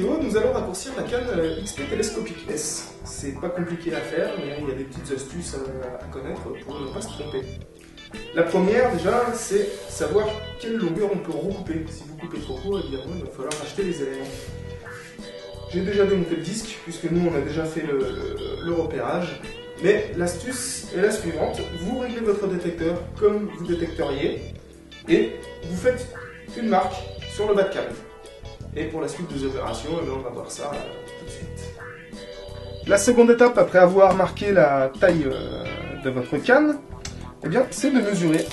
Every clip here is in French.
vidéo, nous allons raccourcir la canne XP Telescopic S. C'est pas compliqué à faire, mais il y a des petites astuces à connaître pour ne pas se tromper. La première, déjà, c'est savoir quelle longueur on peut recouper. Si vous coupez trop court, évidemment, il va falloir acheter les éléments. J'ai déjà démonté le disque, puisque nous, on a déjà fait le repérage. Mais l'astuce est la suivante. Vous réglez votre détecteur comme vous détecteriez, et vous faites une marque sur le bas de canne. Et pour la suite des opérations, on va voir ça tout de suite. La seconde étape, après avoir marqué la taille de votre canne, eh bien, c'est de mesurer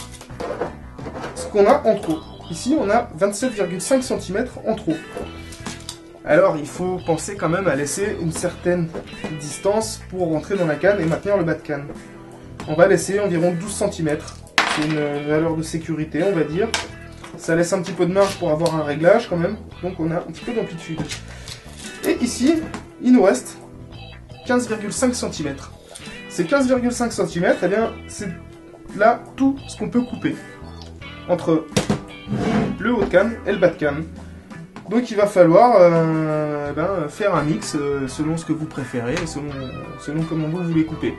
ce qu'on a en trop. Ici, on a 27,5 cm en trop. Alors, il faut penser quand même à laisser une certaine distance pour rentrer dans la canne et maintenir le bas de canne. On va laisser environ 12 cm. C'est une valeur de sécurité, on va dire. Ça laisse un petit peu de marge pour avoir un réglage quand même. Donc, on a un petit peu d'amplitude. Et ici, il nous reste 15,5 cm. Ces 15,5 cm, eh bien, c'est là tout ce qu'on peut couper entre le haut de canne et le bas de canne. Donc il va falloir faire un mix selon ce que vous préférez, selon comment vous voulez couper.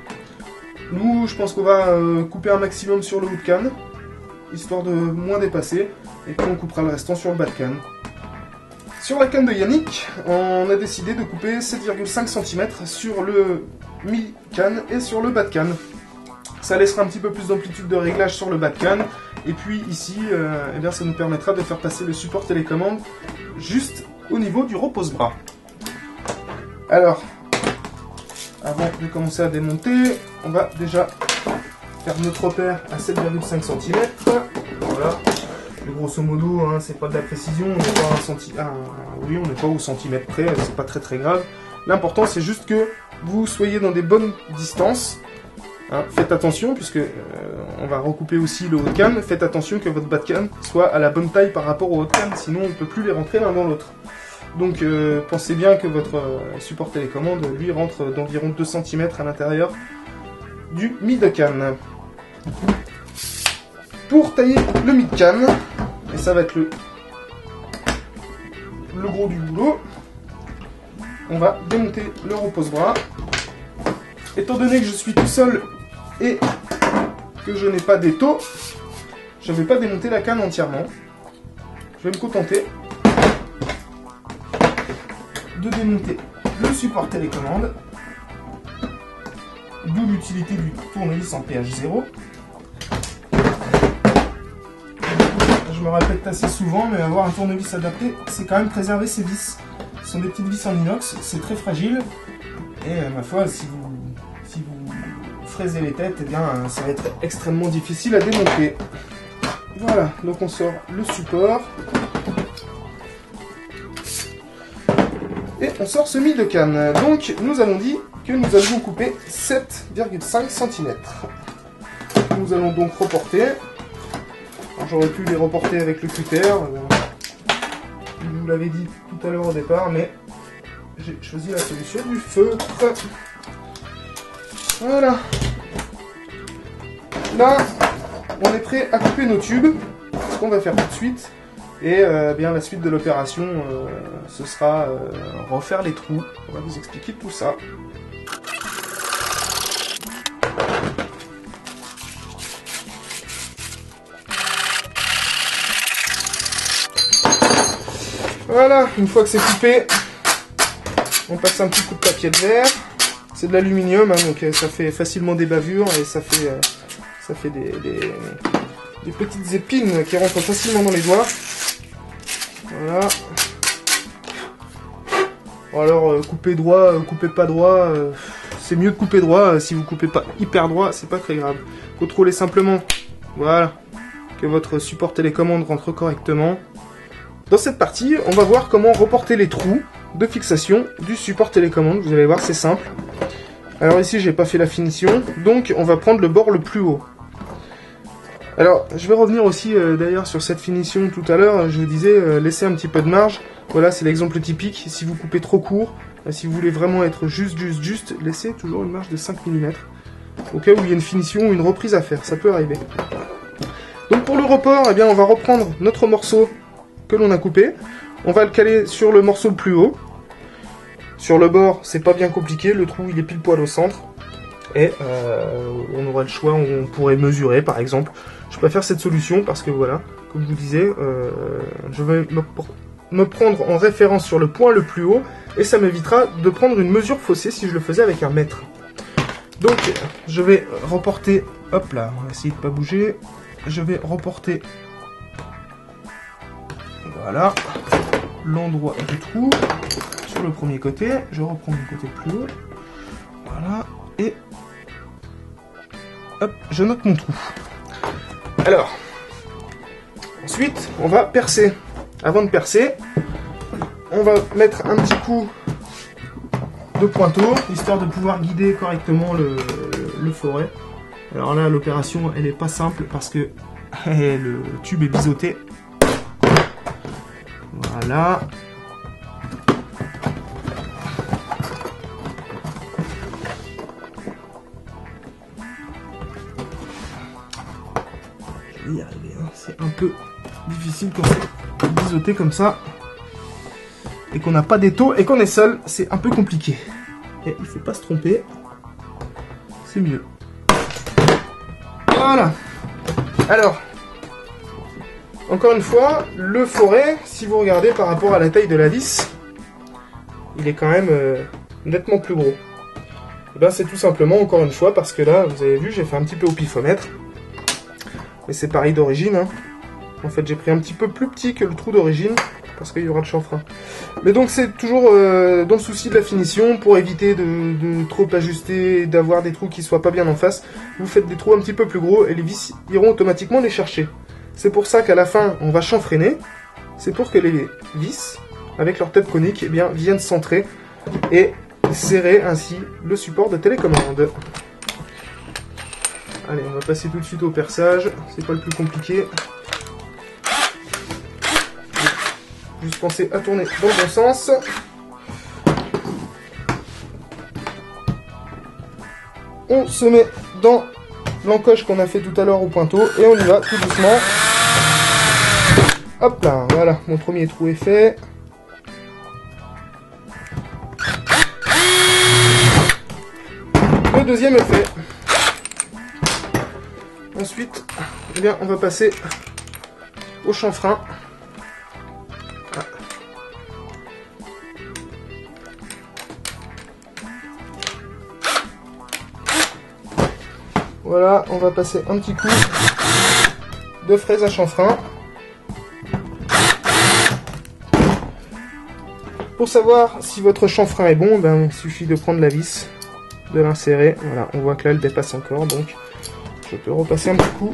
Nous, je pense qu'on va couper un maximum sur le haut de canne, histoire de moins dépasser, et puis on coupera le restant sur le bas de canne. Sur la canne de Yannick, on a décidé de couper 7,5 cm sur le mi-canne et sur le bas de canne. Ça laissera un petit peu plus d'amplitude de réglage sur le bas de canne. Et puis ici, eh bien, ça nous permettra de faire passer le support télécommande juste au niveau du repose-bras. Alors, avant de commencer à démonter, on va déjà faire notre repère à 7,5 cm. Voilà. Et grosso modo, hein, c'est pas de la précision, on n'est pas au centimètre près, c'est pas très grave. L'important, c'est juste que vous soyez dans des bonnes distances. Hein, faites attention, puisque on va recouper aussi le haut de canne. Faites attention que votre bas de canne soit à la bonne taille par rapport au haut de canne, sinon on ne peut plus les rentrer l'un dans l'autre. Donc pensez bien que votre support télécommande, lui, rentre d'environ 2 cm à l'intérieur du mi de canne. Pour tailler le mi de canne, et ça va être le gros du boulot, on va démonter le repose-bras. Étant donné que je suis tout seul et que je n'ai pas d'étau, je ne vais pas démonter la canne entièrement. Je vais me contenter de démonter le support télécommande, d'où l'utilité du tournevis en PH0. Je me répète assez souvent, mais avoir un tournevis adapté, c'est quand même préserver ses vis. Ce sont des petites vis en inox, c'est très fragile, et ma foi, si vous fraisez les têtes, eh bien, ça va être extrêmement difficile à démonter. Voilà, donc on sort le support. Et on sort ce mi de canne. Donc, nous avons dit que nous allions couper 7,5 cm. Nous allons donc reporter. J'aurais pu les reporter avec le cutter. Je vous l'avais dit tout à l'heure au départ, mais j'ai choisi la solution du feutre. Voilà. Là, on est prêt à couper nos tubes, ce qu'on va faire tout de suite. Et bien la suite de l'opération, ce sera refaire les trous. On va vous expliquer tout ça. Voilà, une fois que c'est coupé, on passe un petit coup de papier de verre. C'est de l'aluminium, hein, donc ça fait facilement des bavures et ça fait des petites épines qui rentrent facilement dans les doigts. Voilà. Bon, alors, couper droit, couper pas droit, c'est mieux de couper droit. Si vous coupez pas hyper droit, c'est pas très grave. Contrôlez simplement, voilà, que votre support télécommande rentre correctement. Dans cette partie, on va voir comment reporter les trous de fixation du support télécommande. Vous allez voir, c'est simple. Alors ici, j'ai pas fait la finition, donc on va prendre le bord le plus haut. Alors, je vais revenir aussi d'ailleurs sur cette finition tout à l'heure. Je vous disais, laissez un petit peu de marge. Voilà, c'est l'exemple typique. Si vous coupez trop court, si vous voulez vraiment être juste, laissez toujours une marge de 5 mm. Au cas où il y a une finition ou une reprise à faire, ça peut arriver. Donc pour le report, eh bien, on va reprendre notre morceau que l'on a coupé. On va le caler sur le morceau le plus haut. Sur le bord, c'est pas bien compliqué, le trou il est pile poil au centre. Et on aurait le choix, on pourrait mesurer par exemple. Je préfère cette solution parce que voilà, comme je vous disais, je vais me prendre en référence sur le point le plus haut et ça m'évitera de prendre une mesure faussée si je le faisais avec un mètre. Donc je vais reporter, hop là, on va essayer de pas bouger, je vais reporter, voilà, l'endroit du trou sur le premier côté, je reprends du côté plus haut, voilà, et hop, je note mon trou. Alors, ensuite, on va percer. Avant de percer, on va mettre un petit coup de pointeau, histoire de pouvoir guider correctement le foret. Alors là, l'opération, elle n'est pas simple parce que le tube est biseauté. Voilà. Je vais y arriver, hein. C'est un peu difficile quand c'est biseauté comme ça. Et qu'on n'a pas d'étau et qu'on est seul, c'est un peu compliqué. Et il faut pas se tromper. C'est mieux. Voilà. Alors, encore une fois, le foret, si vous regardez par rapport à la taille de la vis, il est quand même nettement plus gros. Et ben, c'est tout simplement, encore une fois, parce que là, vous avez vu, j'ai fait un petit peu au pifomètre. Mais c'est pareil d'origine, hein. En fait, j'ai pris un petit peu plus petit que le trou d'origine, parce qu'il y aura le chanfrein. Mais donc, c'est toujours dans le souci de la finition, pour éviter de trop ajuster, d'avoir des trous qui soient pas bien en face. Vous faites des trous un petit peu plus gros, et les vis iront automatiquement les chercher. C'est pour ça qu'à la fin, on va chanfreiner. C'est pour que les vis, avec leur tête conique, eh bien, viennent centrer et serrer ainsi le support de télécommande. Allez, on va passer tout de suite au perçage. C'est pas le plus compliqué. Juste penser à tourner dans le bon sens. On se met dans l'encoche qu'on a fait tout à l'heure au pointeau et on y va tout doucement. Hop là, voilà, mon premier trou est fait. Le deuxième est fait. Ensuite, eh bien, on va passer au chanfrein. Voilà, on va passer un petit coup de fraise à chanfrein. Pour savoir si votre chanfrein est bon, ben, il suffit de prendre la vis, de l'insérer. Voilà, on voit que là, elle dépasse encore, donc je peux repasser un petit coup.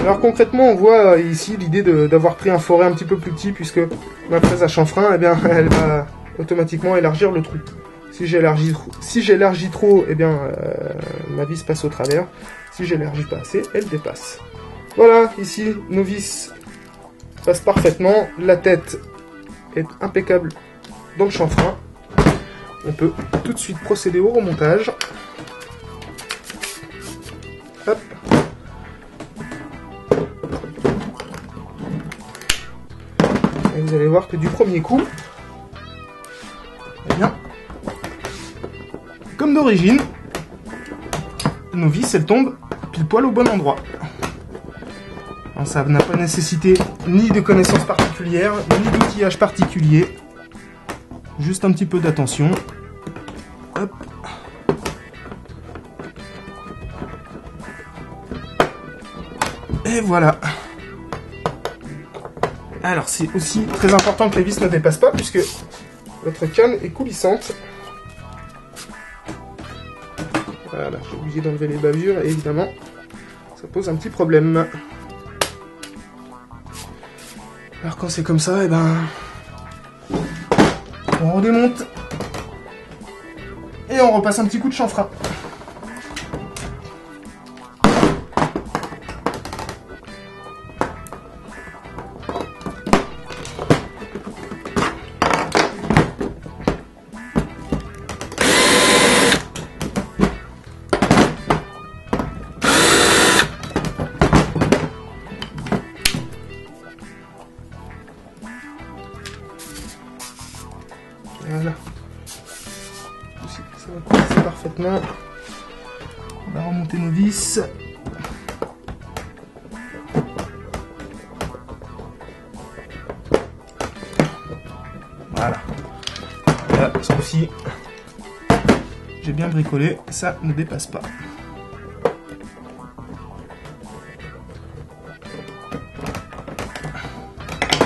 Alors concrètement, on voit ici l'idée d'avoir pris un foret un petit peu plus petit, puisque ma fraise à chanfrein, eh bien, elle va automatiquement élargir le trou. Si j'élargis trop, eh bien, ma vis passe au travers. Si j'élargis pas assez, elle dépasse. Voilà, ici, nos vis passent parfaitement. La tête est impeccable dans le chanfrein. On peut tout de suite procéder au remontage. Hop. Et vous allez voir que du premier coup, eh bien, comme d'origine, nos vis, elles tombent pile poil au bon endroit. Alors, ça n'a pas nécessité ni de connaissances particulières, ni d'outillage particulier. Juste un petit peu d'attention. Hop. Et voilà. Alors, c'est aussi très important que les vis ne dépassent pas, puisque votre canne est coulissante. Voilà, j'ai obligé d'enlever les bavures, et évidemment, ça pose un petit problème. Alors quand c'est comme ça, eh ben, on redémonte, et on repasse un petit coup de chanfrein. souci, ça va passer parfaitement. On va remonter nos vis. Voilà. Là, ce coup-ci, j'ai bien bricolé, ça ne dépasse pas.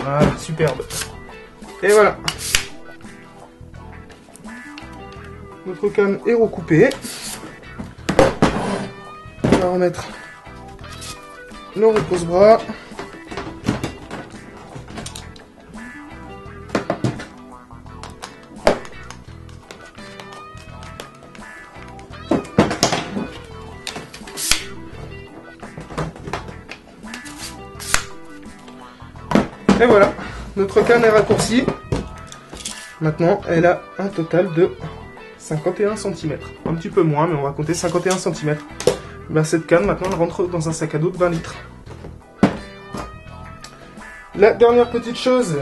Voilà, superbe. Et voilà. Notre canne est recoupée. On va remettre le repose-bras. Et voilà, notre canne est raccourcie. Maintenant, elle a un total de 51 cm. Un petit peu moins, mais on va compter 51 cm. Ben, cette canne, maintenant, elle rentre dans un sac à dos de 20 litres. La dernière petite chose,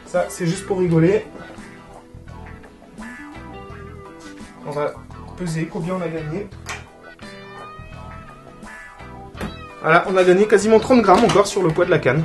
ça, c'est juste pour rigoler. On va peser combien on a gagné. Voilà, on a gagné quasiment 30 grammes encore sur le poids de la canne.